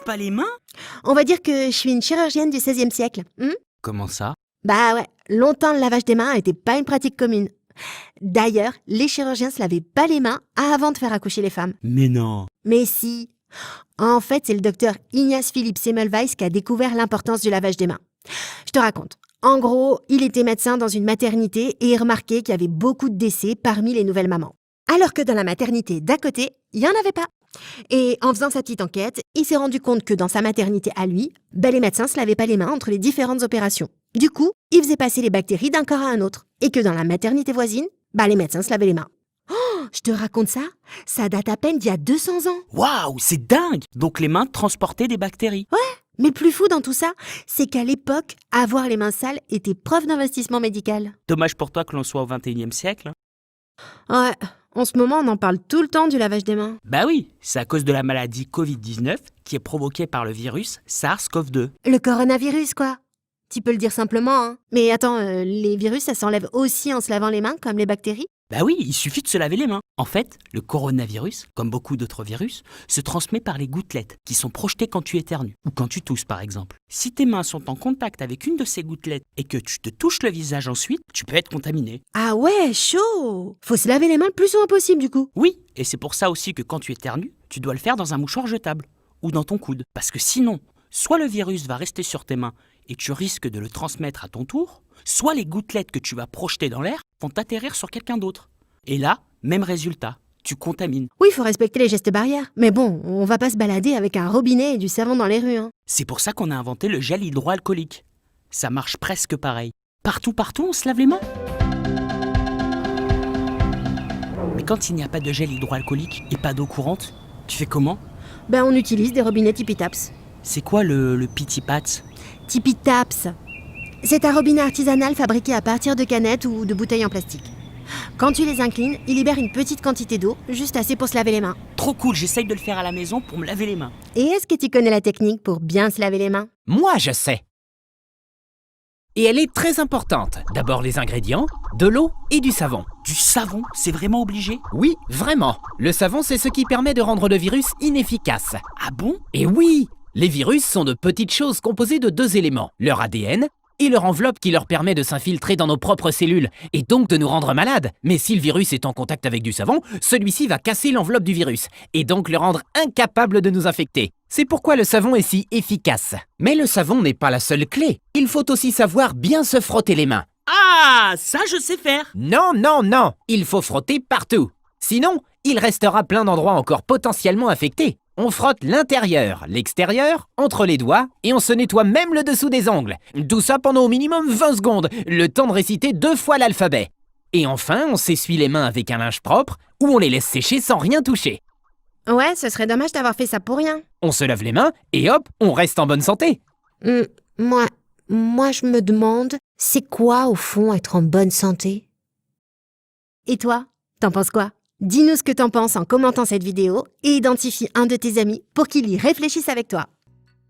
lave pas les mains? On va dire que je suis une chirurgienne du XVIe siècle. Comment ça? Bah ouais, longtemps le lavage des mains n'était pas une pratique commune. D'ailleurs, les chirurgiens se lavaient pas les mains avant de faire accoucher les femmes. Mais non. Mais si. En fait, c'est le docteur Ignaz Philipp Semmelweis qui a découvert l'importance du lavage des mains. Je te raconte. En gros, il était médecin dans une maternité et il remarquait qu'il y avait beaucoup de décès parmi les nouvelles mamans. Alors que dans la maternité d'à côté, il n'y en avait pas. Et en faisant sa petite enquête, il s'est rendu compte que dans sa maternité à lui, les médecins se lavaient pas les mains entre les différentes opérations. Du coup, il faisait passer les bactéries d'un corps à un autre. Et que dans la maternité voisine, les médecins se lavaient les mains. Oh, je te raconte ça? Ça date à peine d'il y a 200 ans. Waouh, c'est dingue! Donc les mains transportaient des bactéries. Ouais, mais plus fou dans tout ça, c'est qu'à l'époque, avoir les mains sales était preuve d'investissement médical. Dommage pour toi que l'on soit au 21e siècle. Ouais, en ce moment, on en parle tout le temps du lavage des mains. Bah oui, c'est à cause de la maladie Covid-19 qui est provoquée par le virus SARS-CoV-2. Le coronavirus, quoi. Tu peux le dire simplement, hein. Mais attends, les virus, ça s'enlève aussi en se lavant les mains, comme les bactéries? Bah oui, il suffit de se laver les mains. En fait, le coronavirus, comme beaucoup d'autres virus, se transmet par les gouttelettes qui sont projetées quand tu éternues ou quand tu tousses par exemple. Si tes mains sont en contact avec une de ces gouttelettes et que tu te touches le visage ensuite, tu peux être contaminé. Ah ouais, chaud! Faut se laver les mains le plus souvent possible du coup. Oui, et c'est pour ça aussi que quand tu éternues, tu dois le faire dans un mouchoir jetable ou dans ton coude. Parce que sinon, soit le virus va rester sur tes mains et tu risques de le transmettre à ton tour, soit les gouttelettes que tu vas projeter dans l'air vont atterrir sur quelqu'un d'autre. Et là, même résultat, tu contamines. Oui, faut respecter les gestes barrières. Mais bon, on va pas se balader avec un robinet et du savon dans les rues, hein. C'est pour ça qu'on a inventé le gel hydroalcoolique. Ça marche presque pareil. Partout, on se lave les mains. Mais quand il n'y a pas de gel hydroalcoolique et pas d'eau courante, tu fais comment? On utilise des robinets Tipi-Taps. C'est quoi le Piti-Pats? Tipi-Taps. C'est un robinet artisanal fabriqué à partir de canettes ou de bouteilles en plastique. Quand tu les inclines, il libère une petite quantité d'eau, juste assez pour se laver les mains. Trop cool, j'essaye de le faire à la maison pour me laver les mains. Et est-ce que tu connais la technique pour bien se laver les mains? Moi, je sais. Et elle est très importante. D'abord les ingrédients, de l'eau et du savon. Du savon? C'est vraiment obligé? Oui, vraiment. Le savon, c'est ce qui permet de rendre le virus inefficace. Ah bon? Et oui, les virus sont de petites choses composées de deux éléments, leur ADN et leur enveloppe qui leur permet de s'infiltrer dans nos propres cellules et donc de nous rendre malades. Mais si le virus est en contact avec du savon, celui-ci va casser l'enveloppe du virus et donc le rendre incapable de nous infecter. C'est pourquoi le savon est si efficace. Mais le savon n'est pas la seule clé. Il faut aussi savoir bien se frotter les mains. Ah, ça je sais faire! Non, il faut frotter partout. Sinon, il restera plein d'endroits encore potentiellement infectés. On frotte l'intérieur, l'extérieur, entre les doigts, et on se nettoie même le dessous des ongles. Tout ça pendant au minimum 20 secondes, le temps de réciter 2 fois l'alphabet. Et enfin, on s'essuie les mains avec un linge propre, ou on les laisse sécher sans rien toucher. Ouais, ce serait dommage d'avoir fait ça pour rien. On se lave les mains, et hop, on reste en bonne santé. Moi, je me demande, c'est quoi au fond être en bonne santé? Et toi, t'en penses quoi? Dis-nous ce que t'en penses en commentant cette vidéo et identifie un de tes amis pour qu'il y réfléchisse avec toi.